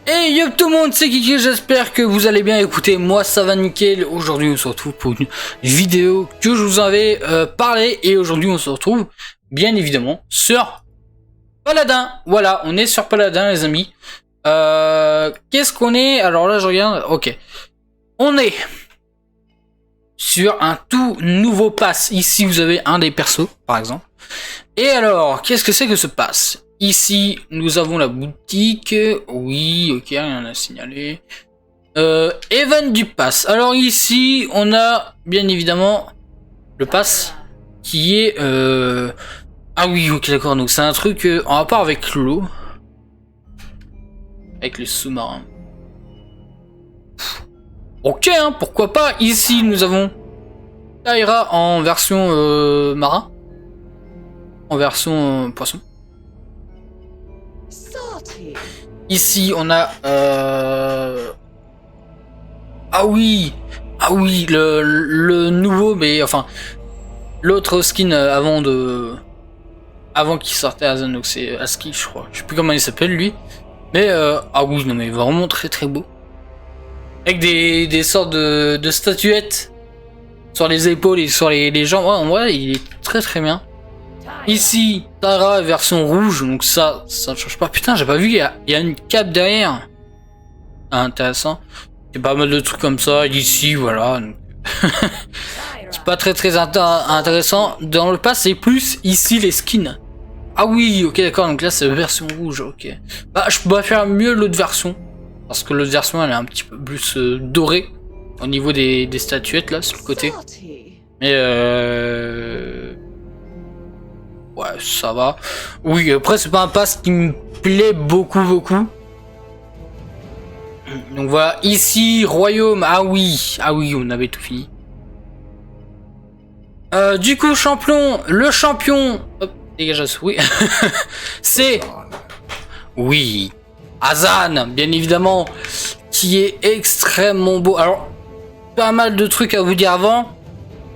Hey yo tout le monde, c'est Kiki, j'espère que vous allez bien. Écoutez, moi ça va nickel. Aujourd'hui on se retrouve pour une vidéo que je vous avais parlé. Et aujourd'hui on se retrouve bien évidemment sur Paladin. Voilà, on est sur Paladin les amis. Qu'est-ce qu'on est? Alors là je regarde, ok. On est sur un tout nouveau pass. Ici vous avez un des persos par exemple. Et alors, qu'est-ce que c'est que ce pass? Ici, nous avons la boutique. Oui, ok, rien à signaler. Event du pass. Alors ici, on a bien évidemment le pass qui est... Ah oui, ok, d'accord. Donc c'est un truc en rapport avec l'eau. Avec les sous-marins. Ok, hein, pourquoi pas. Ici, nous avons Tyra en version marin. En version poisson. Ici on a ah oui le nouveau, mais enfin l'autre skin avant qu'il sortait à Zone, donc c'est Aski je crois, je sais plus comment il s'appelle lui, mais ah oui non mais vraiment très très beau, avec des sortes de statuettes sur les épaules et sur les jambes. Ouais, en vrai il est très très bien. Ici, Tara version rouge, donc ça ne change pas. Putain, j'ai pas vu, il y a une cape derrière. Ah, intéressant. Il y a pas mal de trucs comme ça. Ici, voilà. C'est pas très intéressant. Dans le pass, c'est plus ici les skins. Ah oui, ok, d'accord. Donc là, c'est version rouge, ok. Bah, je pourrais faire mieux l'autre version. Parce que l'autre version, elle est un petit peu plus dorée. Au niveau des statuettes, là, sur le côté. Mais ouais, ça va. Oui, après, c'est pas un pass qui me plaît beaucoup. Donc voilà, ici, Royaume. Ah oui, on avait tout fini. Du coup, le champion... Hop, dégage, oui. C'est... Oui, Azan, bien évidemment, qui est extrêmement beau. Alors, pas mal de trucs à vous dire avant.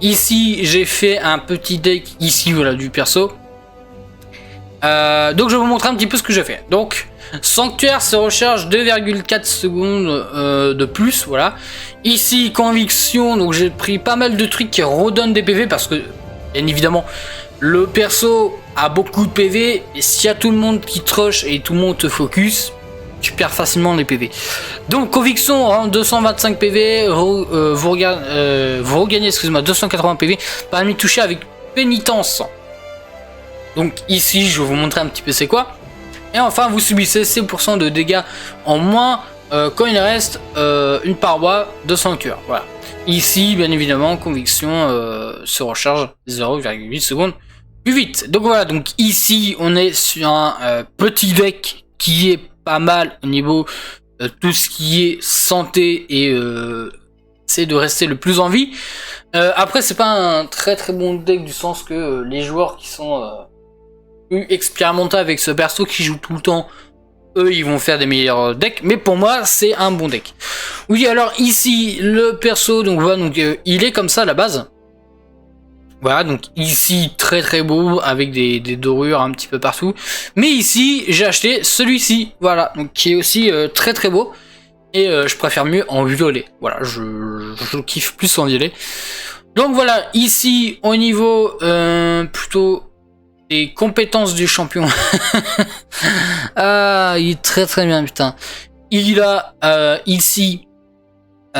Ici, j'ai fait un petit deck, ici, voilà, du perso. Donc je vais vous montrer un petit peu ce que j'ai fait. Donc Sanctuaire se recharge 2,4 secondes de plus, voilà. Ici Conviction, donc j'ai pris pas mal de trucs qui redonnent des PV parce que bien évidemment le perso a beaucoup de PV et s'il y a tout le monde qui te rush et tout le monde te focus, tu perds facilement les PV. Donc Conviction rend 225 PV, vous regagnez, excusez-moi, 280 PV, parmi toucher avec Pénitence. Donc ici, je vais vous montrer un petit peu c'est quoi. Et enfin, vous subissez 6% de dégâts en moins quand il reste une paroi de sanctuaire. Voilà. Ici, bien évidemment, Conviction se recharge 0,8 secondes plus vite. Donc voilà, donc ici, on est sur un petit deck qui est pas mal au niveau tout ce qui est santé et c'est de rester le plus en vie. Après, c'est pas un très bon deck du sens que les joueurs qui sont expérimentés avec ce perso qui joue tout le temps, eux ils vont faire des meilleurs decks, mais pour moi c'est un bon deck. Oui, alors ici le perso, donc voilà, donc il est comme ça à la base. Voilà, donc ici très beau avec des dorures un petit peu partout. Mais ici j'ai acheté celui-ci, voilà, donc qui est aussi très beau. Et je préfère mieux en violet. Voilà, je kiffe plus en violet. Donc voilà, ici au niveau plutôt des compétences du champion. Ah, il est très bien, putain. Il a ici tout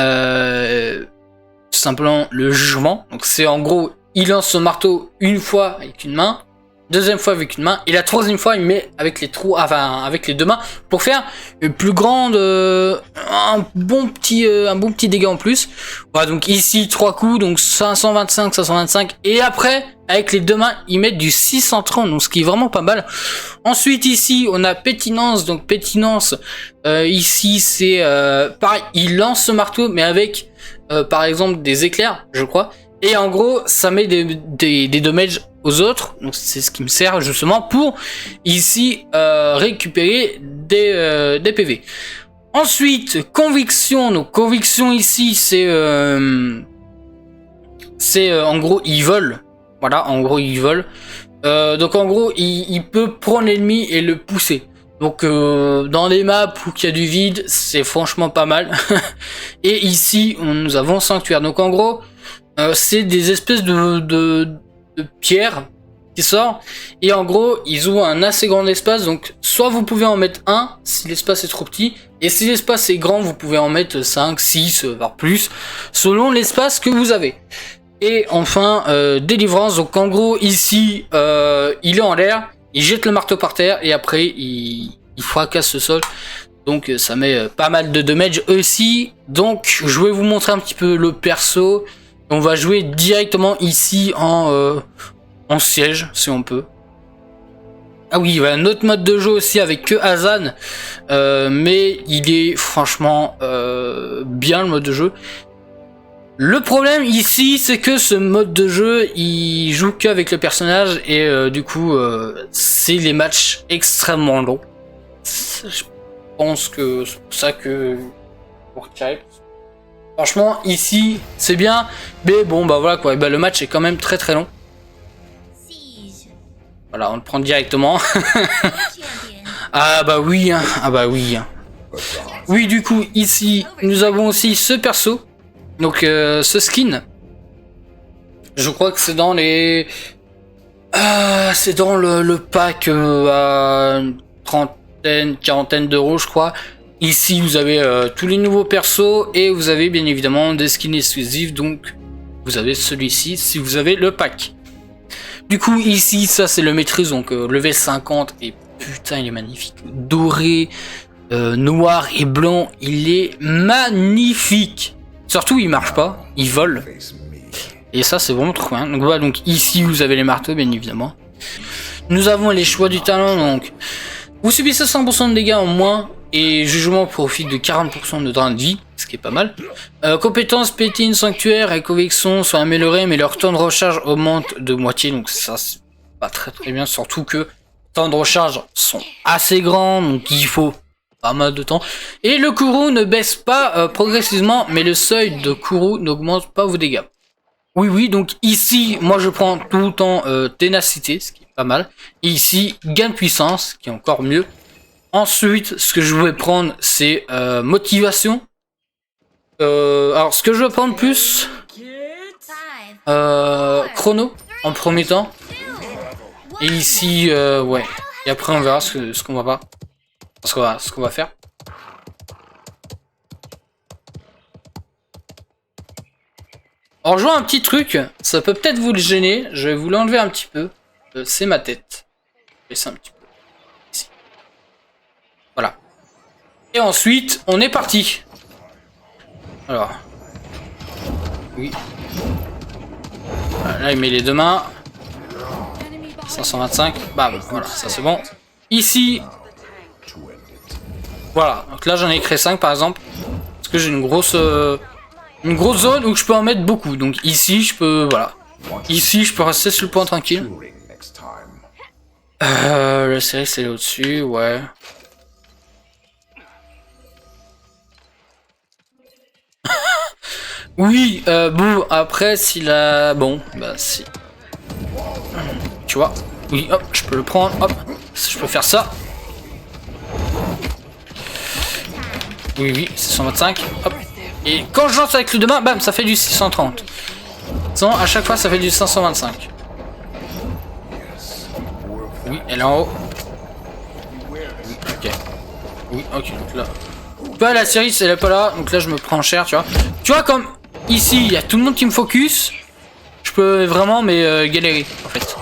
simplement le jugement. Donc c'est en gros, il lance son marteau une fois avec une main, deuxième fois avec une main, et la troisième fois il met avec les trous, enfin avec les deux mains pour faire une plus grande, un bon petit dégât en plus. Voilà, donc ici 3 coups, donc 525, et après avec les deux mains ils mettent du 630, donc ce qui est vraiment pas mal. Ensuite ici on a Pétinence, donc Pétinence ici c'est pareil, il lance ce marteau mais avec par exemple des éclairs, je crois. Et en gros, ça met des dommages aux autres. Donc c'est ce qui me sert justement pour ici récupérer des PV. Ensuite, Conviction. Donc Conviction ici, c'est en gros, il vole. Voilà, en gros, il vole. Donc en gros, il peut prendre l'ennemi et le pousser. Donc dans les maps où il y a du vide, c'est franchement pas mal. Et ici, nous avons Sanctuaire. Donc en gros, c'est des espèces de pierres qui sortent. Et en gros, ils ont un assez grand espace. Donc soit vous pouvez en mettre un si l'espace est trop petit. Et si l'espace est grand, vous pouvez en mettre 5, 6, voire plus. Selon l'espace que vous avez. Et enfin, délivrance. Donc en gros, ici, il est en l'air. Il jette le marteau par terre et après il fracasse le sol. Donc ça met pas mal de damage aussi. Donc je vais vous montrer un petit peu le perso. On va jouer directement ici en siège si on peut. Ah oui, il y a un autre mode de jeu aussi avec que Hazan. Mais il est franchement bien le mode de jeu. Le problème ici, c'est que ce mode de jeu, il joue qu'avec le personnage et du coup, c'est les matchs extrêmement longs. Je pense que c'est pour ça que pour retirer. Franchement, ici, c'est bien, mais bon, bah voilà quoi. Bah, le match est quand même très très long. Voilà, on le prend directement. Ah bah oui, hein. Ah bah oui. Hein. Oui, du coup, ici, nous avons aussi ce perso. Donc ce skin, je crois que c'est dans les... c'est dans le pack à une trentaine, quarantaine d'euros je crois. Ici vous avez tous les nouveaux persos et vous avez bien évidemment des skins exclusifs. Donc vous avez celui-ci si vous avez le pack. Du coup ici ça c'est le maîtrise, donc level 50 et putain il est magnifique. Doré, noir et blanc, il est magnifique. Surtout il marche pas, il vole. Et ça c'est vraiment trop bien. Donc voilà, donc ici vous avez les marteaux bien évidemment. Nous avons les choix du talent, donc vous subissez 100% de dégâts en moins et jugement profite de 40% de drain de vie, ce qui est pas mal. Compétences, pétine, sanctuaire et conviction sont améliorées mais leur temps de recharge augmente de moitié, donc ça c'est pas très bien, surtout que les temps de recharge sont assez grands, donc il faut pas mal de temps. Et le courroux ne baisse pas progressivement, mais le seuil de courroux n'augmente pas vos dégâts. Oui, donc ici, moi je prends tout le temps ténacité, ce qui est pas mal. Et ici, gain de puissance, qui est encore mieux. Ensuite, ce que je vais prendre, c'est motivation. Alors, ce que je vais prendre plus, chrono, en premier temps. Et ici, ouais. Et après, on verra ce qu'on va pas. Ce qu'on va faire. En jouant un petit truc, ça peut peut-être vous le gêner. Je vais vous l'enlever un petit peu. C'est ma tête. Laissez un petit peu. Ici. Voilà. Et ensuite, on est parti. Alors. Oui. Voilà, là, il met les deux mains. 525. Bam. Voilà, ça c'est bon. Ici. Voilà, donc là j'en ai créé 5 par exemple, parce que j'ai une grosse zone où je peux en mettre beaucoup, donc ici je peux, voilà, ici je peux rester sur le point tranquille. Le série c'est au-dessus, ouais. Oui, bon, après s'il a, bon, bah si. Tu vois, oui, hop, je peux le prendre, hop, je peux faire ça. Oui, c'est 125. Hop. Et quand je lance avec le deux mains, bam, ça fait du 630. Sinon, à chaque fois, ça fait du 525. Oui, elle est en haut. Ok. Oui, ok, donc là. Pas la série, elle est pas là, donc là, je me prends cher, tu vois. Tu vois, comme ici, il y a tout le monde qui me focus. Je peux vraiment, mais galérer, en fait.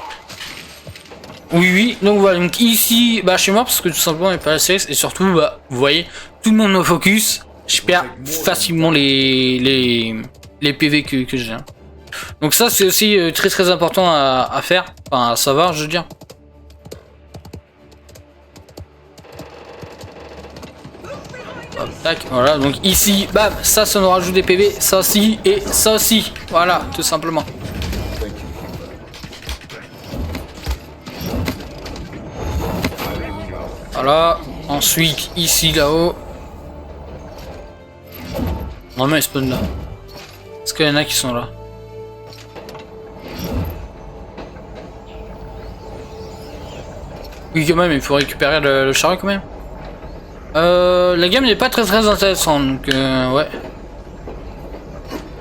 Oui, donc voilà, donc ici, bah je suis mort parce que tout simplement il n'y a pas la série et surtout, bah vous voyez, tout le monde me focus, je perds facilement les PV que j'ai. Donc ça c'est aussi très important à faire, enfin à savoir je veux dire. Hop, tac, voilà, donc ici, bam, ça nous rajoute des PV, ça aussi et ça aussi, voilà, tout simplement. Voilà, ensuite ici là-haut. Normalement ils spawnent là. Est-ce qu'il y en a qui sont là? Oui, quand même, il faut récupérer le chariot quand même. La gamme n'est pas très intéressante, donc ouais.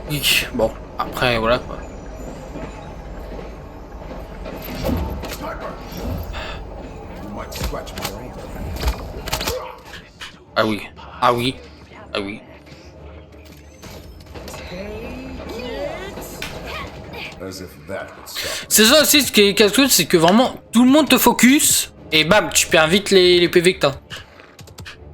Oui, bon, après, voilà quoi. Ah oui, ah oui, ah oui. C'est ça aussi ce qui est casse-couille, c'est que vraiment tout le monde te focus et bam, tu perds vite les PV que t'as.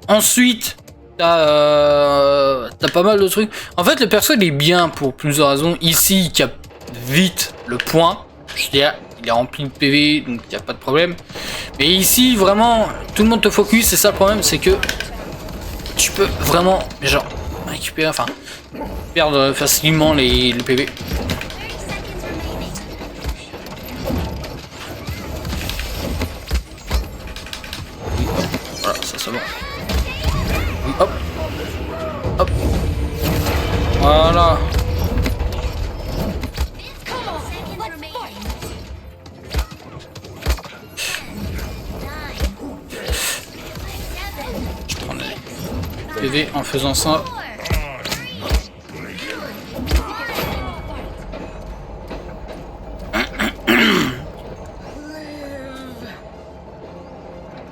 Ensuite, t'as pas mal de trucs. En fait, le perso il est bien pour plusieurs raisons. Ici, il capte vite le point. Je veux dire, il est rempli de PV, donc il n'y a pas de problème. Mais ici, vraiment, tout le monde te focus. C'est ça le problème, c'est que tu peux vraiment, genre, récupérer, enfin, perdre facilement les PV. Voilà, ça c'est bon. Oui, hop. Hop. Voilà. Je prends les PV en faisant ça.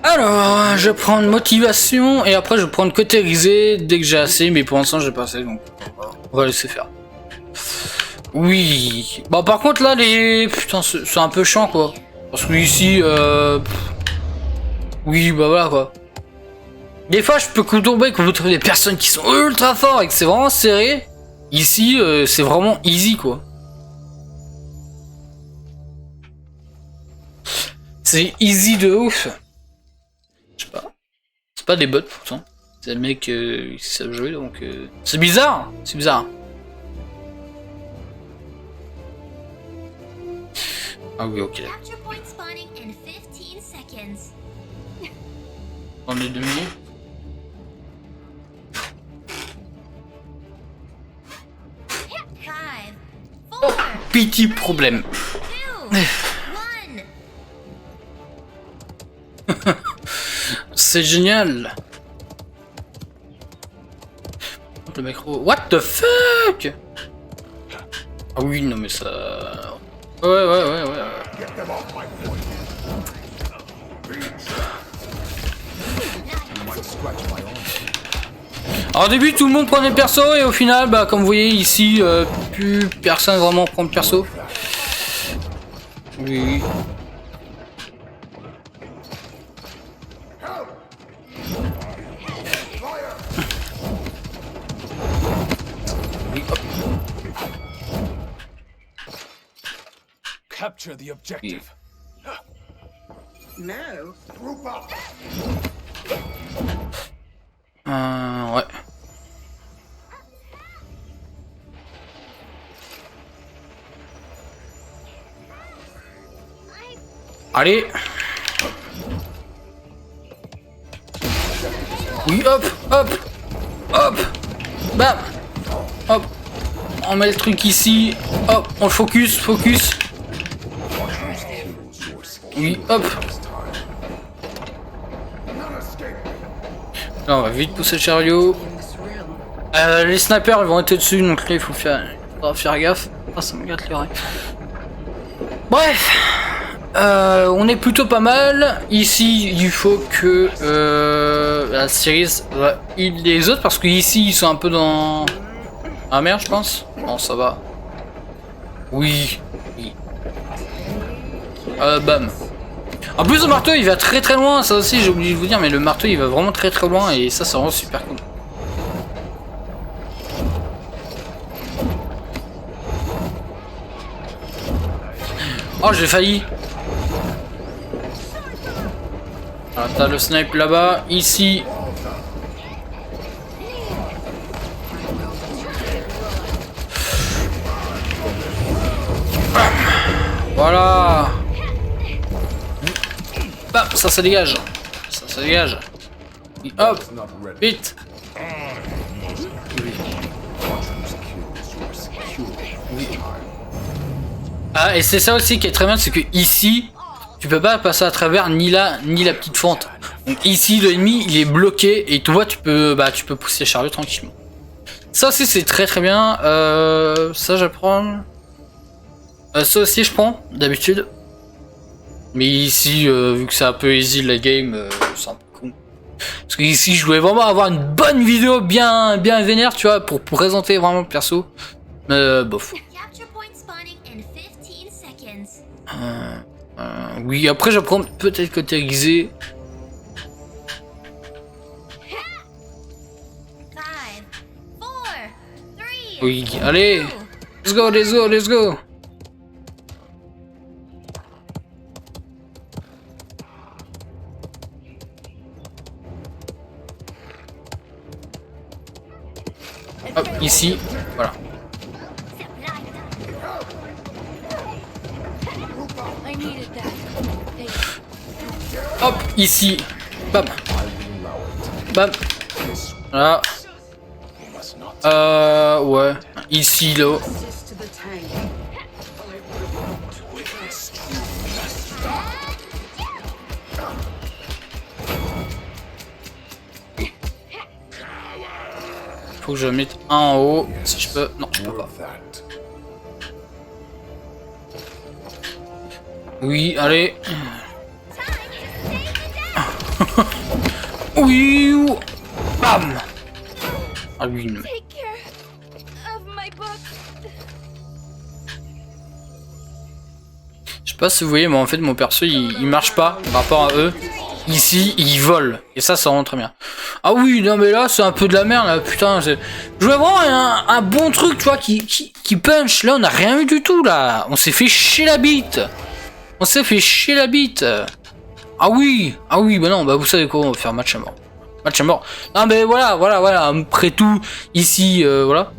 Alors, je vais prendre motivation et après je vais prendre cautérisé dès que j'ai assez, mais pour l'instant j'ai pas assez, donc on va laisser faire. Oui. Bon, par contre là les... Putain, c'est un peu chiant quoi. Parce que ici, oui, bah voilà quoi. Des fois je peux tomber que vous trouvez des personnes qui sont ultra fortes et que c'est vraiment serré. Ici, c'est vraiment easy quoi. C'est easy de ouf. Je sais pas. C'est pas des bots pourtant. C'est des mecs qui savent jouer donc. C'est bizarre. C'est bizarre. Ah oui, ok. On est 2 minutes. Oh, petit problème. C'est génial. Le macro. What the fuck? Ah oui, non mais ça. Ouais. Alors au début tout le monde prenait perso et au final, bah comme vous voyez ici, plus personne vraiment prend perso. Oui. Capture the objective. No. Ouais. Allez. Oui, hop. Bam. Hop. On met le truc ici. Hop, on le focus. Oui, hop. Là, on va vite pousser le chariot. Les snipers ils vont être dessus, donc là il faudra faire gaffe. Ah, ça me gâte les oreilles. Bref, on est plutôt pas mal. Ici, il faut que la série va heal les autres parce qu'ici ils sont un peu dans. Ah merde, je pense. Non, ça va. Oui. Bam. En plus le marteau il va très loin, ça aussi j'ai oublié de vous dire, mais le marteau il va vraiment très loin et ça c'est vraiment super cool. Oh j'ai failli. Alors t'as le snipe là-bas, ici. Voilà. Bam, ça dégage. Ça dégage. Et hop, vite. Ah, et c'est ça aussi qui est très bien, c'est que ici, tu peux pas passer à travers ni la petite fente. Donc ici l'ennemi il est bloqué et toi tu peux pousser les chariots tranquillement. Ça aussi c'est très très bien. Ça j'apprends. Ça aussi je prends d'habitude. Mais ici vu que c'est un peu easy la game, c'est un peu con. Parce que ici je voulais vraiment avoir une bonne vidéo bien vénère, tu vois, pour présenter vraiment le perso. Bof. Oui, après je vais prendre peut-être côté aiguisé. Oui, allez, let's go, let's go, let's go. Hop, ici, voilà. Hop, ici, bam, bam, voilà. Ouais, ici, là. Faut que je mette un en haut, si je peux. Non, je peux pas. Oui, allez. Oui, bam. Ah oui, non. Je sais pas si vous voyez, mais en fait mon perso il marche pas par rapport à eux. Ici il vole et ça rend très bien. Ah oui, non mais là c'est un peu de la merde là, putain. Je voulais vraiment un bon truc, tu vois, qui punch. Là on a rien eu du tout là. On s'est fait chier la bite. On s'est fait chier la bite. Ah oui, bah non, bah vous savez quoi, on va faire match à mort. Match à mort. Non mais voilà. Après tout, ici, voilà.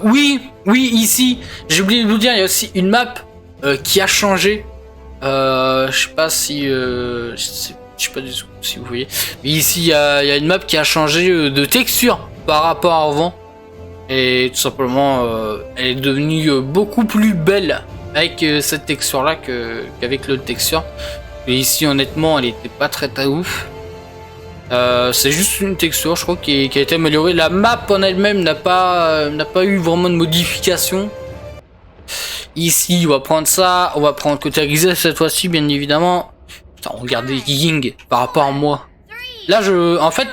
Oui, ici, j'ai oublié de vous dire, il y a aussi une map qui a changé. Je sais pas si, je sais pas du tout si vous voyez. Mais ici, il y a une map qui a changé de texture par rapport à avant. Et tout simplement, elle est devenue beaucoup plus belle avec cette texture là qu'avec l'autre texture. Et ici honnêtement elle était pas très ouf. C'est juste une texture je crois qui a été améliorée. La map en elle-même n'a pas eu vraiment de modification. Ici on va prendre ça, on va prendre côté grisé cette fois-ci bien évidemment. Putain, regardez Ying par rapport à moi. Là en fait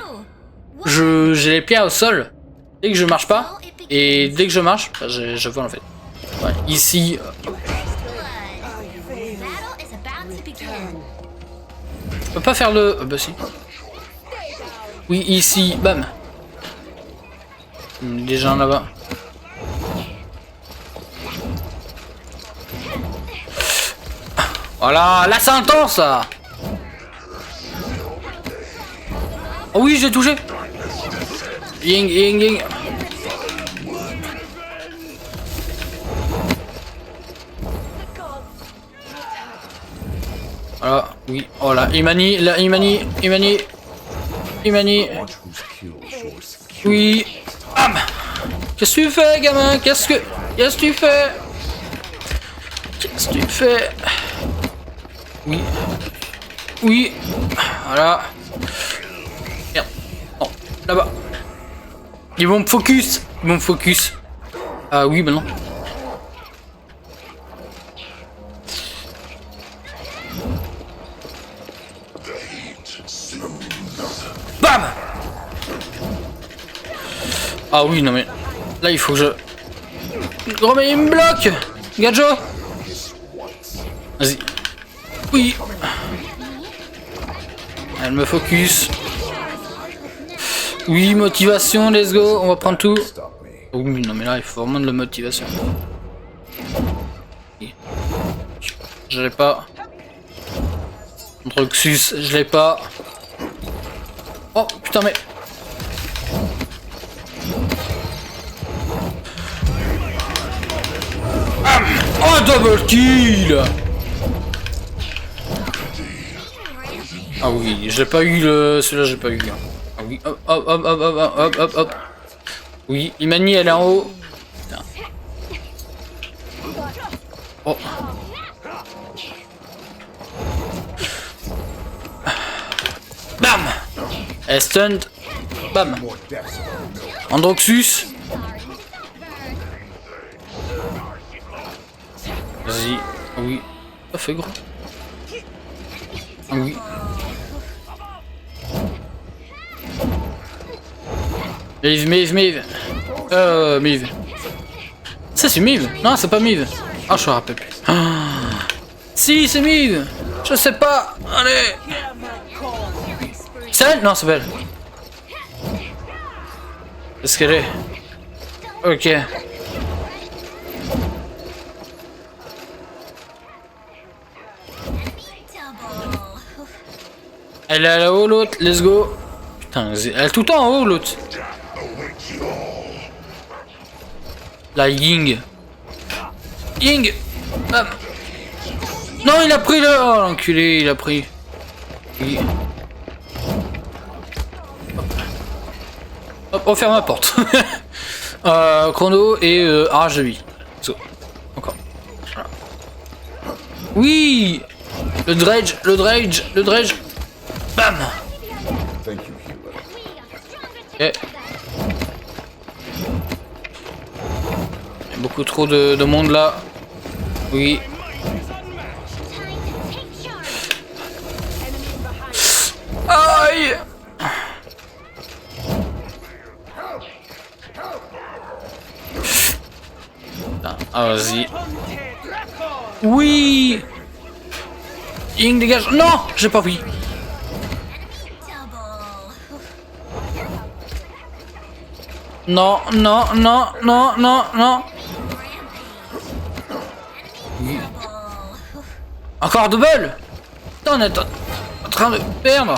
j'ai les pieds au sol dès que je marche pas. Et dès que je marche, bah, je vole en fait. Ouais, ici. Je peux pas faire le. Bah si. Oui, ici, bam. Déjà là-bas. Voilà, là c'est intense ça. Oh oui, j'ai touché. Ying. Voilà, oui, oh là, Imani. Oui, bam. Qu'est-ce que tu fais, gamin? Qu'est-ce que tu fais? Oui, voilà. Merde, non, là-bas. Ils vont me focus. Ah oui, maintenant. Bam. Ah oui, non mais là il faut que je remets, il me bloque. Gadjo. Vas-y. Oui. Elle me focus. Oui, motivation, let's go, on va prendre tout. Oh oui, non mais là il faut vraiment de la motivation. Je l'ai pas. Droxus, je l'ai pas. Oh putain mais. Oh double kill. Ah oui, j'ai pas eu le. Celui-là j'ai pas eu. Ah oui, hop. Oui, Imani elle est en haut. Putain. Oh. Elle stunned. Bam. Androxus. Vas-y. Oui. Ça fait gros. Oui. Mive. Mive. Ça c'est Mive. Non, c'est pas Mive. Ah, je me rappelle plus. Ah. Si, c'est Mive. Je sais pas. Allez. C'est elle? Non, c'est belle. Est-ce qu'elle est? Ok. Elle est là-haut, l'autre. Let's go. Putain, elle est tout le temps en haut, l'autre. La Ying. Ying. Bam. Non, il a pris le... Oh, l'enculé, il a pris. Oui. Hop, on ferme la porte. Chrono et arrache de vie. So. Encore. Voilà. Oui. Le dredge. Bam. Ok. Il y a beaucoup trop de monde là. Oui. Aïe. Ah, vas-y. Oui. Ying, dégage. Non, j'ai pas pris. Non. Oui. Encore double. Putain, on est en train de perdre.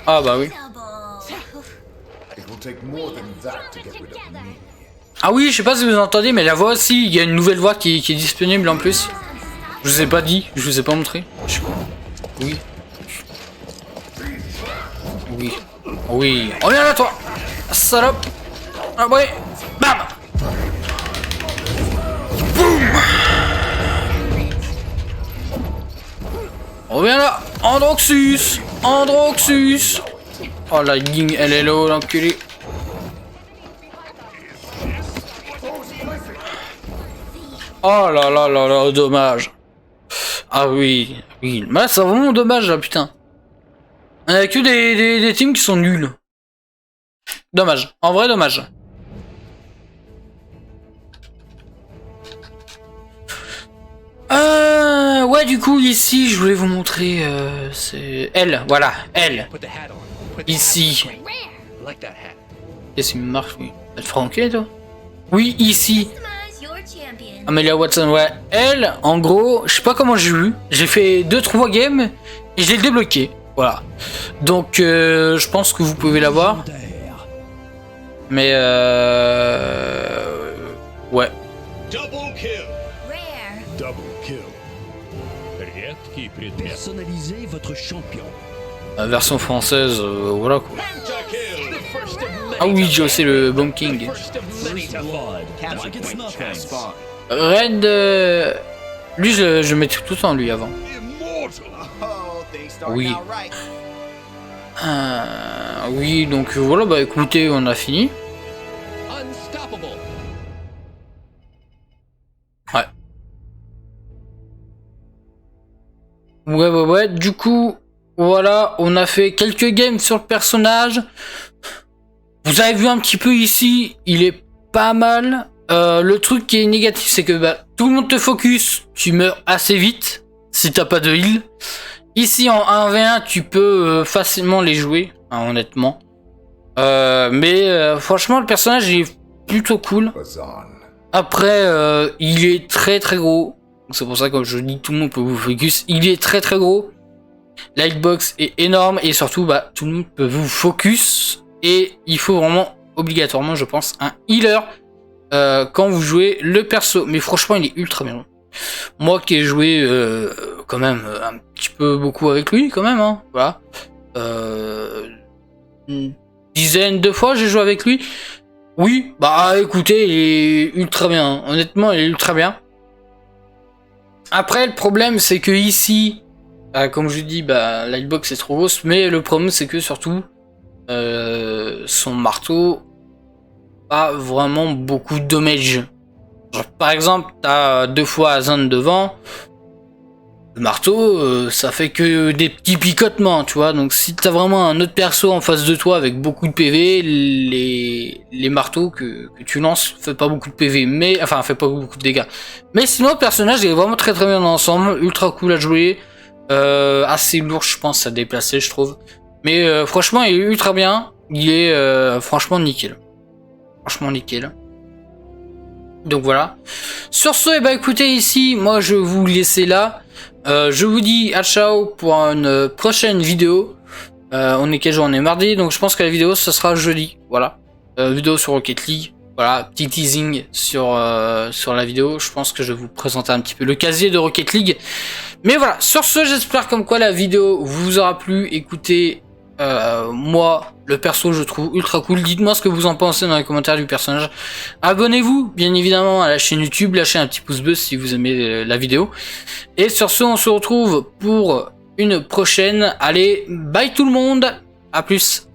Ah bah oui. Ah oui, je sais pas si vous entendez, mais la voix aussi, il y a une nouvelle voix qui est disponible en plus. Je vous ai pas dit, je vous ai pas montré. Oui. Oui. Reviens là, toi. Salope. Ah ouais. Bam. Boum. Reviens là. Androxus. Oh la Ying, elle est là, l'enculé. Oh là, dommage. Ah oui. Mais c'est vraiment dommage là, putain. Il n'y a que des teams qui sont nuls. Dommage. En vrai, dommage. Ouais, du coup, ici, je voulais vous montrer. C'est elle, voilà, elle. Ici. Qu'est-ce qui marche, oui. Elle te fera enculer, toi? Oui, ici. Amelia Watson, ouais. Elle, en gros, je sais pas comment j'ai eu. J'ai fait 2-3 games et je l'ai débloqué. Voilà. Donc, je pense que vous pouvez la voir. Mais, ouais. Personnalisez votre champion. La version française, voilà quoi. Ah oui, j'ai aussi le Bomb King. Red, lui je mettais tout le temps lui avant. Oui. Oui, donc voilà, bah écoutez, on a fini. Ouais, du coup, voilà, on a fait quelques games sur le personnage. Vous avez vu un petit peu ici, il est pas mal. Le truc qui est négatif, c'est que bah, tout le monde te focus, tu meurs assez vite si t'as pas de heal. Ici en 1v1, tu peux facilement les jouer, hein, honnêtement. Mais franchement, le personnage est plutôt cool. Après, il est très gros. C'est pour ça que je dis tout le monde peut vous focus. Il est très gros. La hitbox est énorme et surtout, bah, tout le monde peut vous focus. Et il faut vraiment, obligatoirement, je pense, un healer quand vous jouez le perso. Mais franchement, il est ultra bien. Moi qui ai joué quand même un petit peu beaucoup avec lui, quand même, hein, voilà. Une dizaine de fois j'ai joué avec lui. Oui, bah écoutez, il est ultra bien. Honnêtement, il est ultra bien. Après, le problème, c'est que ici, Comme je dis, bah, la hitbox est trop grosse, mais le problème c'est que surtout, son marteau a vraiment beaucoup de damage. Genre, par exemple, t'as 2 fois zone devant, le marteau, ça fait que des petits picotements, tu vois. Donc si t'as vraiment un autre perso en face de toi avec beaucoup de PV, les marteaux que tu lances fait pas beaucoup de PV, mais enfin fait pas beaucoup de dégâts. Mais sinon le personnage est vraiment très bien dans l'ensemble, ultra cool à jouer, assez lourd je pense à déplacer je trouve. Mais franchement il est ultra bien, il est franchement nickel. Franchement nickel. Donc voilà. Sur ce, et bah écoutez ici, moi je vais vous laisser là. Je vous dis à ciao pour une prochaine vidéo. On est quel jour? On est mardi, donc je pense que la vidéo ce sera jeudi. Voilà. Vidéo sur Rocket League. Voilà, petit teasing sur la vidéo. Je pense que je vais vous présenter un petit peu le casier de Rocket League. Mais voilà, sur ce, j'espère comme quoi la vidéo vous aura plu. Écoutez, moi, le perso, je trouve ultra cool. Dites-moi ce que vous en pensez dans les commentaires du personnage. Abonnez-vous, bien évidemment, à la chaîne YouTube. Lâchez un petit pouce bleu si vous aimez la vidéo. Et sur ce, on se retrouve pour une prochaine. Allez, bye tout le monde. À plus.